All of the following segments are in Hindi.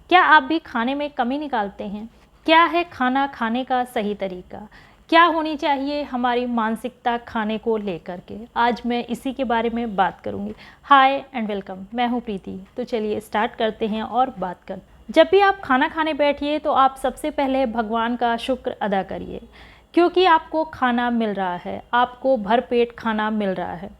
क्या आप भी खाने में कमी निकालते हैं? क्या है खाना खाने का सही तरीका? क्या होनी चाहिए हमारी मानसिकता खाने को लेकर के? आज मैं इसी के बारे में बात करूँगी। हाय एंड वेलकम, मैं हूँ प्रीति। तो चलिए स्टार्ट करते हैं और बात करते हैं। जब भी आप खाना खाने बैठिए तो आप सबसे पहले भगवान का शुक्र अदा करिए, क्योंकि आपको खाना मिल रहा है, आपको भरपेट खाना मिल रहा है।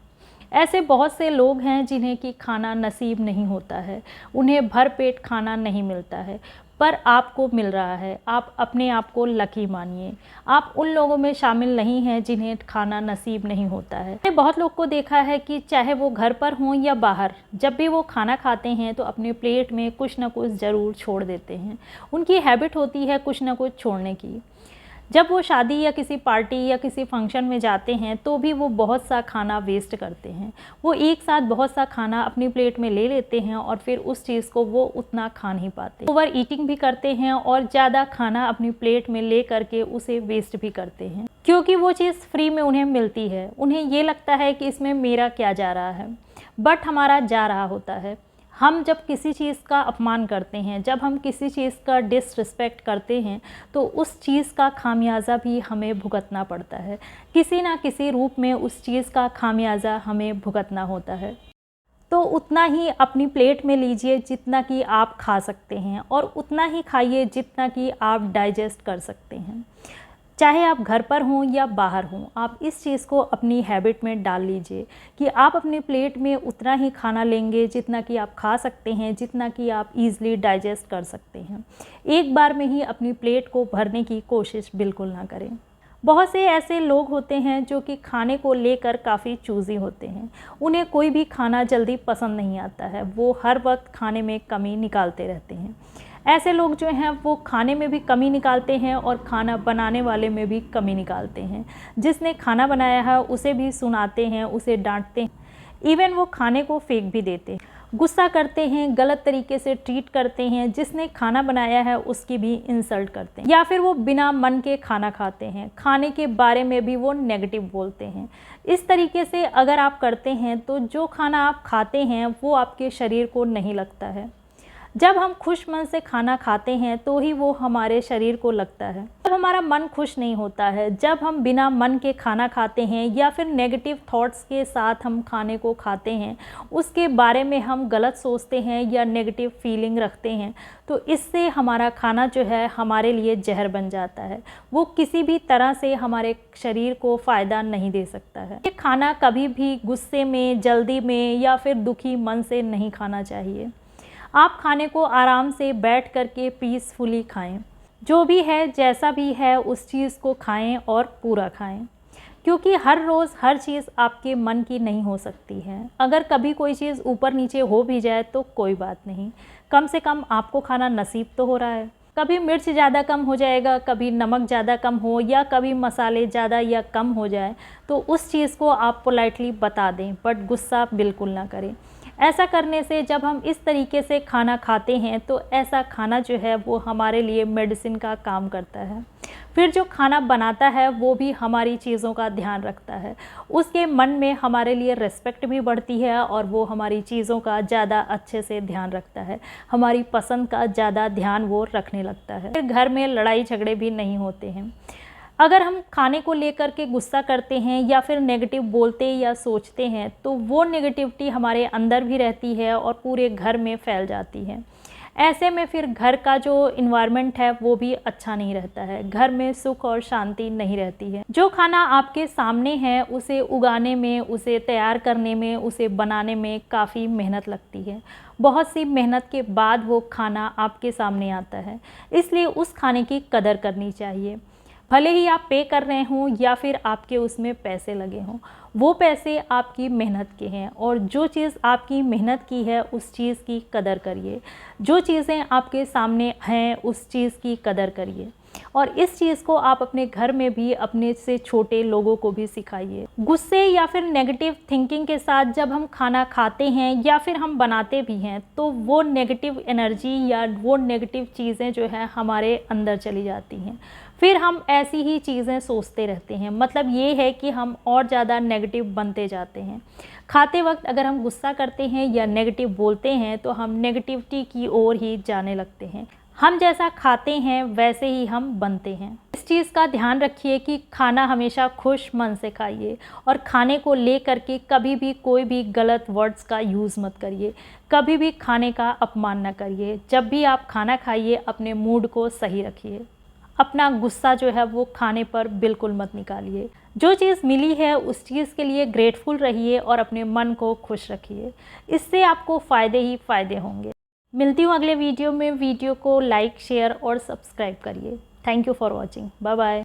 ऐसे बहुत से लोग हैं जिन्हें कि खाना नसीब नहीं होता है, उन्हें भरपेट खाना नहीं मिलता है, पर आपको मिल रहा है। आप अपने आप को लकी मानिए। आप उन लोगों में शामिल नहीं हैं जिन्हें खाना नसीब नहीं होता है। मैंने बहुत लोग को देखा है कि चाहे वो घर पर हों या बाहर, जब भी वो खाना खाते हैं तो अपने प्लेट में कुछ ना कुछ ज़रूर छोड़ देते हैं। उनकी हैबिट होती है कुछ ना कुछ छोड़ने की। जब वो शादी या किसी पार्टी या किसी फंक्शन में जाते हैं तो भी वो बहुत सा खाना वेस्ट करते हैं। वो एक साथ बहुत सा खाना अपनी प्लेट में ले लेते हैं और फिर उस चीज़ को वो उतना खा नहीं पाते। ओवर ईटिंग भी करते हैं और ज़्यादा खाना अपनी प्लेट में ले करके उसे वेस्ट भी करते हैं, क्योंकि वो चीज़ फ्री में उन्हें मिलती है। उन्हें ये लगता है कि इसमें मेरा क्या जा रहा है, बट हमारा जा रहा होता है। हम जब किसी चीज़ का अपमान करते हैं, जब हम किसी चीज़ का डिसरिस्पेक्ट करते हैं, तो उस चीज़ का खामियाज़ा भी हमें भुगतना पड़ता है। किसी ना किसी रूप में उस चीज़ का खामियाज़ा हमें भुगतना होता है। तो उतना ही अपनी प्लेट में लीजिए जितना कि आप खा सकते हैं, और उतना ही खाइए जितना कि आप डाइजेस्ट कर सकते हैं। चाहे आप घर पर हों या बाहर हों, आप इस चीज़ को अपनी हैबिट में डाल लीजिए कि आप अपनी प्लेट में उतना ही खाना लेंगे जितना कि आप खा सकते हैं, जितना कि आप ईज़िली डाइजेस्ट कर सकते हैं। एक बार में ही अपनी प्लेट को भरने की कोशिश बिल्कुल ना करें। बहुत से ऐसे लोग होते हैं जो कि खाने को लेकर काफ़ी चूज़ी होते हैं। उन्हें कोई भी खाना जल्दी पसंद नहीं आता है, वो हर वक्त खाने में कमी निकालते रहते हैं। ऐसे लोग जो हैं वो खाने में भी कमी निकालते हैं और खाना बनाने वाले में भी कमी निकालते हैं। जिसने खाना बनाया है उसे भी सुनाते हैं, उसे डांटते हैं, इवन वो खाने को फेंक भी देते हैं, गुस्सा करते हैं, गलत तरीके से ट्रीट करते हैं। जिसने खाना बनाया है उसकी भी इंसल्ट करते हैं, या फिर वो बिना मन के खाना खाते हैं, खाने के बारे में भी वो नेगेटिव बोलते हैं। इस तरीके से अगर आप करते हैं तो जो खाना आप खाते हैं वो आपके शरीर को नहीं लगता है। जब हम खुश मन से खाना खाते हैं तो ही वो हमारे शरीर को लगता है। जब हमारा मन खुश नहीं होता है, जब हम बिना मन के खाना खाते हैं या फिर नेगेटिव थॉट्स के साथ हम खाने को खाते हैं, उसके बारे में हम गलत सोचते हैं या नेगेटिव फीलिंग रखते हैं, तो इससे हमारा खाना जो है हमारे लिए जहर बन जाता है। वो किसी भी तरह से हमारे शरीर को फ़ायदा नहीं दे सकता है। ये खाना कभी भी गुस्से में, जल्दी में या फिर दुखी मन से नहीं खाना चाहिए। आप खाने को आराम से बैठ कर के पीसफुली खाएं। जो भी है, जैसा भी है, उस चीज़ को खाएं और पूरा खाएं, क्योंकि हर रोज़ हर चीज़ आपके मन की नहीं हो सकती है। अगर कभी कोई चीज़ ऊपर नीचे हो भी जाए तो कोई बात नहीं, कम से कम आपको खाना नसीब तो हो रहा है। कभी मिर्च ज़्यादा कम हो जाएगा, कभी नमक ज़्यादा कम हो, या कभी मसाले ज़्यादा या कम हो जाए, तो उस चीज़ को आप पोलाइटली बता दें, बट गुस्सा बिल्कुल ना करें। ऐसा करने से जब हम इस तरीके से खाना खाते हैं तो ऐसा खाना जो है वो हमारे लिए मेडिसिन का काम करता है। फिर जो खाना बनाता है वो भी हमारी चीज़ों का ध्यान रखता है, उसके मन में हमारे लिए रिस्पेक्ट भी बढ़ती है और वो हमारी चीज़ों का ज़्यादा अच्छे से ध्यान रखता है, हमारी पसंद का ज़्यादा ध्यान वो रखने लगता है। फिर घर में लड़ाई झगड़े भी नहीं होते हैं। अगर हम खाने को लेकर के गुस्सा करते हैं या फिर नेगेटिव बोलते या सोचते हैं तो वो नेगेटिविटी हमारे अंदर भी रहती है और पूरे घर में फैल जाती है। ऐसे में फिर घर का जो इन्वायरमेंट है वो भी अच्छा नहीं रहता है, घर में सुख और शांति नहीं रहती है। जो खाना आपके सामने है उसे उगाने में, उसे तैयार करने में, उसे बनाने में काफ़ी मेहनत लगती है। बहुत सी मेहनत के बाद वो खाना आपके सामने आता है, इसलिए उस खाने की कदर करनी चाहिए। भले ही आप पे कर रहे हों या फिर आपके उसमें पैसे लगे हों, वो पैसे आपकी मेहनत के हैं, और जो चीज़ आपकी मेहनत की है उस चीज़ की कदर करिए। जो चीज़ें आपके सामने हैं उस चीज़ की कदर करिए, और इस चीज़ को आप अपने घर में भी अपने से छोटे लोगों को भी सिखाइए। गुस्से या फिर नेगेटिव थिंकिंग के साथ जब हम खाना खाते हैं या फिर हम बनाते भी हैं तो वो नेगेटिव एनर्जी या वो नेगेटिव चीज़ें जो है हमारे अंदर चली जाती हैं। फिर हम ऐसी ही चीज़ें सोचते रहते हैं। मतलब ये है कि हम और ज़्यादा नेगेटिव बनते जाते हैं। खाते वक्त अगर हम गुस्सा करते हैं या नेगेटिव बोलते हैं तो हम नेगेटिविटी की ओर ही जाने लगते हैं। हम जैसा खाते हैं वैसे ही हम बनते हैं। इस चीज़ का ध्यान रखिए कि खाना हमेशा खुश मन से खाइए और खाने को लेकर के कभी भी कोई भी गलत वर्ड्स का यूज़ मत करिए। कभी भी खाने का अपमान न करिए। जब भी आप खाना खाइए अपने मूड को सही रखिए। अपना गुस्सा जो है वो खाने पर बिल्कुल मत निकालिए। जो चीज़ मिली है उस चीज़ के लिए ग्रेटफुल रहिए और अपने मन को खुश रखिए। इससे आपको फ़ायदे ही फ़ायदे होंगे। मिलती हूँ अगले वीडियो में। वीडियो को लाइक, शेयर और सब्सक्राइब करिए। Thank you for watching. Bye bye.